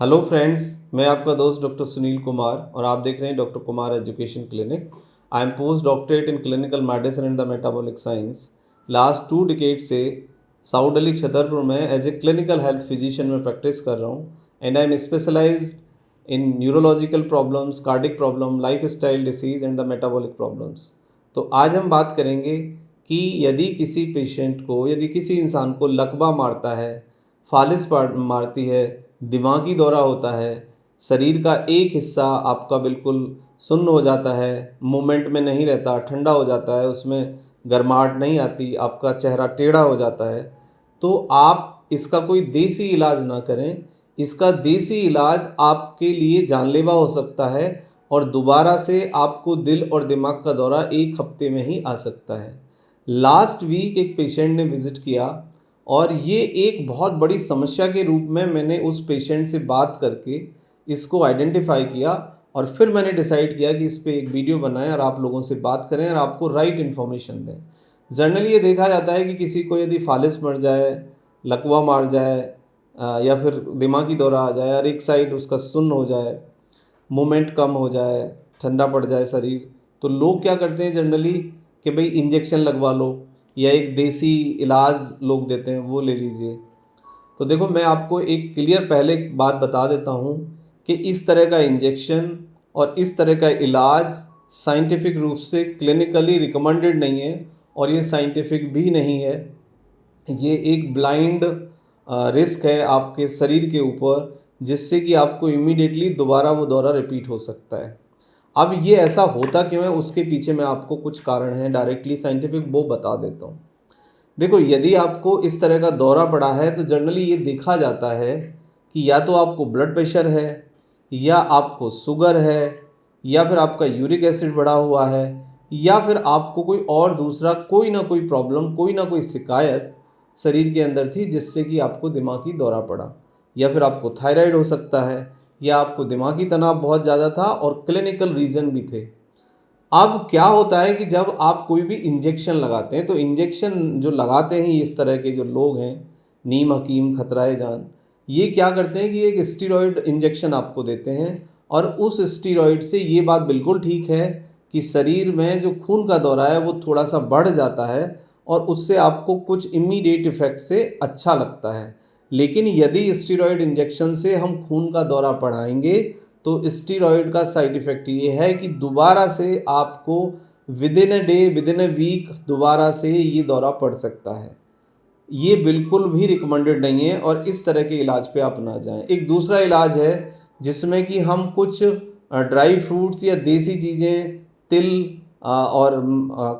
Hello friends, मैं आपका दोस्त डॉक्टर सुनील कुमार और आप देख रहे हैं doctor Kumar education clinic. I am post doctorate in clinical medicine and the metabolic science. Last 2 decade से साउथ दिल्ली छतरपुर में as a clinical health physician में प्रैक्टिस कर रहा हूँ and I am specialised in neurological problems, cardiac problem, lifestyle disease and the metabolic problems. तो आज हम बात करेंगे कि यदि किसी पेशेंट को, यदि किसी इंसान को लकवा मारता है, फालिस मारती है, दिमागी दौरा होता है, शरीर का एक हिस्सा आपका बिल्कुल सुन्न हो जाता है, मूवमेंट में नहीं रहता, ठंडा हो जाता है, उसमें गर्माहट नहीं आती, आपका चेहरा टेढ़ा हो जाता है, तो आप इसका कोई देसी इलाज ना करें। इसका देसी इलाज आपके लिए जानलेवा हो सकता है और दोबारा से आपको दिल और दिमाग का दौरा 1 हफ्ते में ही आ सकता है। लास्ट वीक एक पेशेंट ने विज़िट किया और ये एक बहुत बड़ी समस्या के रूप में मैंने उस पेशेंट से बात करके इसको आइडेंटिफाई किया और फिर मैंने डिसाइड किया कि इस पे एक वीडियो बनाएं और आप लोगों से बात करें और आपको राइट इन्फॉर्मेशन दें। जनरली ये देखा जाता है कि किसी को यदि फालिस मर जाए, लकवा मार जाए या फिर दिमागी दौरा आ जाए और एक साइड उसका सुन्न हो जाए, मूवमेंट कम हो जाए, ठंडा पड़ जाए शरीर, तो लोग क्या करते हैं जनरली कि भाई इंजेक्शन लगवा लो या एक देसी इलाज लोग देते हैं वो ले लीजिए। तो देखो, मैं आपको एक क्लियर पहले बात बता देता हूँ कि इस तरह का इंजेक्शन और इस तरह का इलाज साइंटिफिक रूप से क्लिनिकली रिकमेंडेड नहीं है और ये साइंटिफिक भी नहीं है। ये एक ब्लाइंड रिस्क है आपके शरीर के ऊपर, जिससे कि आपको इमीडिएटली दोबारा वो दौरा रिपीट हो सकता है। अब ये ऐसा होता क्यों है, उसके पीछे मैं आपको कुछ कारण हैं डायरेक्टली साइंटिफिक वो बता देता हूँ। देखो, यदि आपको इस तरह का दौरा पड़ा है तो जनरली ये देखा जाता है कि या तो आपको ब्लड प्रेशर है, या आपको शुगर है, या फिर आपका यूरिक एसिड बढ़ा हुआ है, या फिर आपको कोई और दूसरा कोई ना कोई प्रॉब्लम, कोई ना कोई शिकायत शरीर के अंदर थी जिससे कि आपको दिमागी दौरा पड़ा, या फिर आपको थायराइड हो सकता है, या आपको दिमागी तनाव बहुत ज़्यादा था और क्लिनिकल रीज़न भी थे। अब क्या होता है कि जब आप कोई भी इंजेक्शन लगाते हैं तो इंजेक्शन जो लगाते हैं इस तरह के जो लोग हैं, नीम हकीम खतराए जान, ये क्या करते हैं कि एक स्टीरॉयड इंजेक्शन आपको देते हैं और उस स्टीरॉयड से ये बात बिल्कुल ठीक है कि शरीर में जो खून का दौरा है वो थोड़ा सा बढ़ जाता है और उससे आपको कुछ इमीडिएट इफेक्ट से अच्छा लगता है। लेकिन यदि स्टीरॉयड इंजेक्शन से हम खून का दौरा बढ़ाएंगे तो स्टीरॉयड का साइड इफ़ेक्ट ये है कि दोबारा से आपको within a day, within a week दोबारा से ये दौरा पड़ सकता है। ये बिल्कुल भी रिकमेंडेड नहीं है और इस तरह के इलाज पे आप ना जाएं। एक दूसरा इलाज है जिसमें कि हम कुछ ड्राई फ्रूट्स या देसी चीज़ें, तिल और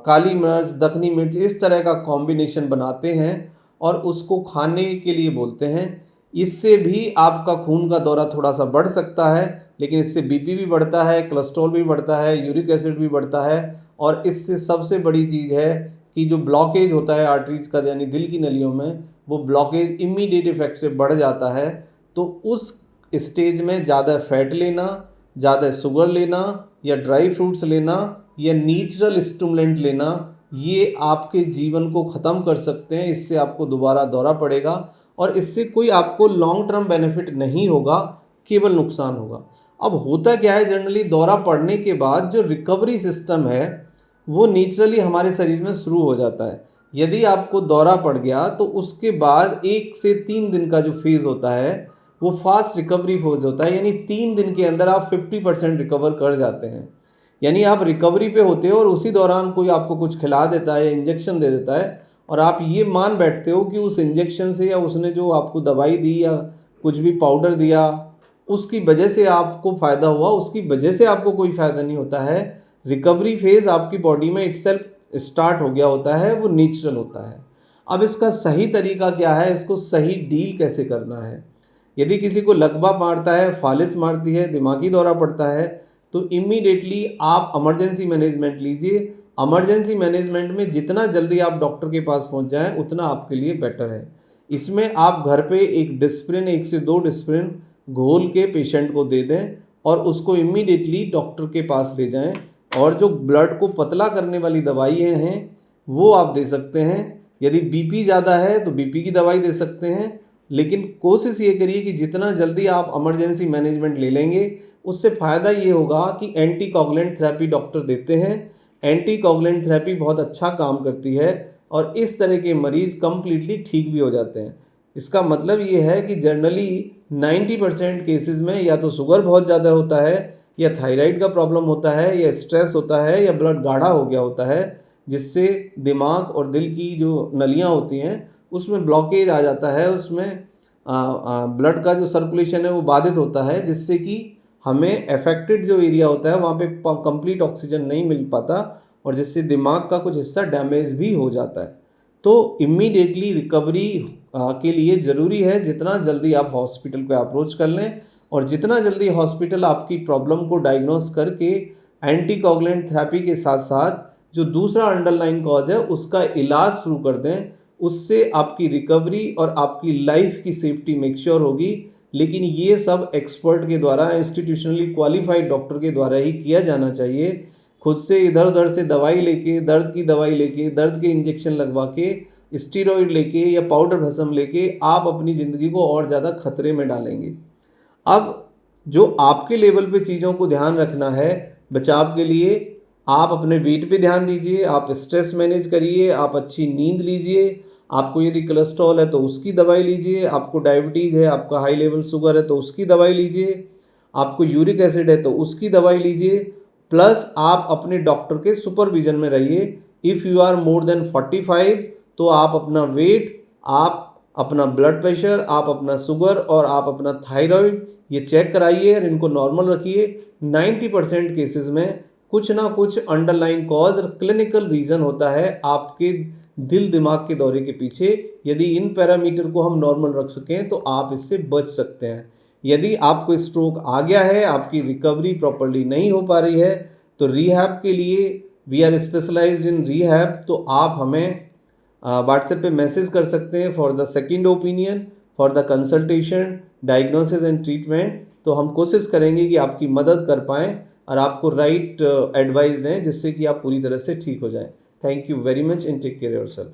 काली मिर्च, दखनी मिर्च, इस तरह का कॉम्बिनेशन बनाते हैं और उसको खाने के लिए बोलते हैं। इससे भी आपका खून का दौरा थोड़ा सा बढ़ सकता है, लेकिन इससे बीपी भी बढ़ता है, कोलेस्ट्रॉल भी बढ़ता है, यूरिक एसिड भी बढ़ता है और इससे सबसे बड़ी चीज़ है कि जो ब्लॉकेज होता है आर्टरीज का, यानी दिल की नलियों में, वो ब्लॉकेज इमीडिएट इफेक्ट से बढ़ जाता है। तो उस स्टेज में ज़्यादा फैट लेना, ज़्यादा शुगर लेना या ड्राई फ्रूट्स लेना या नेचुरल स्टिमुलेंट लेना, ये आपके जीवन को ख़त्म कर सकते हैं। इससे आपको दोबारा दौरा पड़ेगा और इससे कोई आपको लॉन्ग टर्म बेनिफिट नहीं होगा, केवल नुकसान होगा। अब होता क्या है, जनरली दौरा पड़ने के बाद जो रिकवरी सिस्टम है वो नेचुरली हमारे शरीर में शुरू हो जाता है। यदि आपको दौरा पड़ गया तो उसके बाद 1 से 3 दिन का जो फेज़ होता है वो फास्ट रिकवरी फेज होता है, यानी 3 दिन के अंदर आप 50% रिकवर कर जाते हैं। यानी आप रिकवरी पे होते हो और उसी दौरान कोई आपको कुछ खिला देता है या इंजेक्शन दे देता है और आप ये मान बैठते हो कि उस इंजेक्शन से या उसने जो आपको दवाई दी या कुछ भी पाउडर दिया उसकी वजह से आपको फ़ायदा हुआ, उसकी वजह से आपको कोई फ़ायदा नहीं होता है। रिकवरी फेज़ आपकी बॉडी में इटसेल्फ स्टार्ट हो गया होता है, वो नेचुरल होता है। अब इसका सही तरीका क्या है, इसको सही डील कैसे करना है। यदि किसी को लकवा मारता है, फालिस मारती है, दिमागी दौरा पड़ता है, तो इमीडिएटली आप इमरजेंसी मैनेजमेंट लीजिए। इमरजेंसी मैनेजमेंट में जितना जल्दी आप डॉक्टर के पास पहुंच जाएं उतना आपके लिए बेटर है। इसमें आप घर पे एक डिस्प्रिन, 1 से 2 डिस्प्रिन घोल के पेशेंट को दे दें और उसको इमीडिएटली डॉक्टर के पास ले जाएं। और जो ब्लड को पतला करने वाली दवाइयाँ हैं वो आप दे सकते हैं। यदि बीपी ज़्यादा है तो बीपी की दवाई दे सकते हैं लेकिन कोशिश ये करिए कि जितना जल्दी आप इमरजेंसी मैनेजमेंट ले लेंगे उससे फ़ायदा ये होगा कि एंटीकोगुलेंट थेरेपी डॉक्टर देते हैं। एंटीकोगुलेंट थेरेपी बहुत अच्छा काम करती है और इस तरह के मरीज़ कम्प्लीटली ठीक भी हो जाते हैं। इसका मतलब ये है कि जनरली 90% केसेस में या तो शुगर बहुत ज़्यादा होता है, या थायराइड का प्रॉब्लम होता है, या स्ट्रेस होता है, या ब्लड गाढ़ा हो गया होता है, जिससे दिमाग और दिल की जो नलियाँ होती हैं उसमें ब्लॉकेज आ जाता है, उसमें ब्लड का जो सर्कुलेशन है वो बाधित होता है, जिससे कि हमें अफेक्टेड जो एरिया होता है वहाँ पे कंप्लीट ऑक्सीजन नहीं मिल पाता और जिससे दिमाग का कुछ हिस्सा डैमेज भी हो जाता है। तो इमीडिएटली रिकवरी के लिए ज़रूरी है जितना जल्दी आप हॉस्पिटल को अप्रोच कर लें और जितना जल्दी हॉस्पिटल आपकी प्रॉब्लम को डायग्नोस करके एंटीकोगुलेंट थेरेपी के साथ साथ जो दूसरा अंडरलाइन कॉज है उसका इलाज शुरू कर दें, उससे आपकी रिकवरी और आपकी लाइफ की सेफ्टी मेकश्योर होगी। लेकिन ये सब एक्सपर्ट के द्वारा, इंस्टीट्यूशनली क्वालिफाइड डॉक्टर के द्वारा ही किया जाना चाहिए। खुद से इधर उधर से दवाई लेके, दर्द की दवाई लेके, दर्द के इंजेक्शन लगवा के, स्टीरॉयड लेके या पाउडर भस्म लेके आप अपनी ज़िंदगी को और ज़्यादा खतरे में डालेंगे। अब जो आपके लेवल पे चीज़ों को ध्यान रखना है बचाव के लिए, आप अपने वेट पे ध्यान दीजिए, आप स्ट्रेस मैनेज करिए, आप अच्छी नींद लीजिए, आपको यदि कोलेस्ट्रॉल है तो उसकी दवाई लीजिए, आपको डायबिटीज़ है, आपका हाई लेवल शुगर है तो उसकी दवाई लीजिए, आपको यूरिक एसिड है तो उसकी दवाई लीजिए, प्लस आप अपने डॉक्टर के सुपरविजन में रहिए। If you are more than 45 तो आप अपना वेट, आप अपना ब्लड प्रेशर, आप अपना शुगर और आप अपना थायराइड ये चेक कराइए और इनको नॉर्मल रखिए। 90% केसेस में कुछ ना कुछ अंडरलाइन कॉज और क्लिनिकल रीज़न होता है आपके दिल दिमाग के दौरे के पीछे। यदि इन पैरामीटर को हम नॉर्मल रख सकें तो आप इससे बच सकते हैं। यदि आपको स्ट्रोक आ गया है, आपकी रिकवरी प्रॉपर्ली नहीं हो पा रही है, तो रिहैब के लिए we are specialised in rehab, तो आप हमें व्हाट्सएप पे मैसेज कर सकते हैं for the second opinion, for the consultation, diagnosis and treatment. तो हम कोशिश करेंगे कि आपकी मदद कर पाएँ और आपको राइट एडवाइस दें जिससे कि आप पूरी तरह से ठीक हो जाएं। Thank you very much and take care yourself.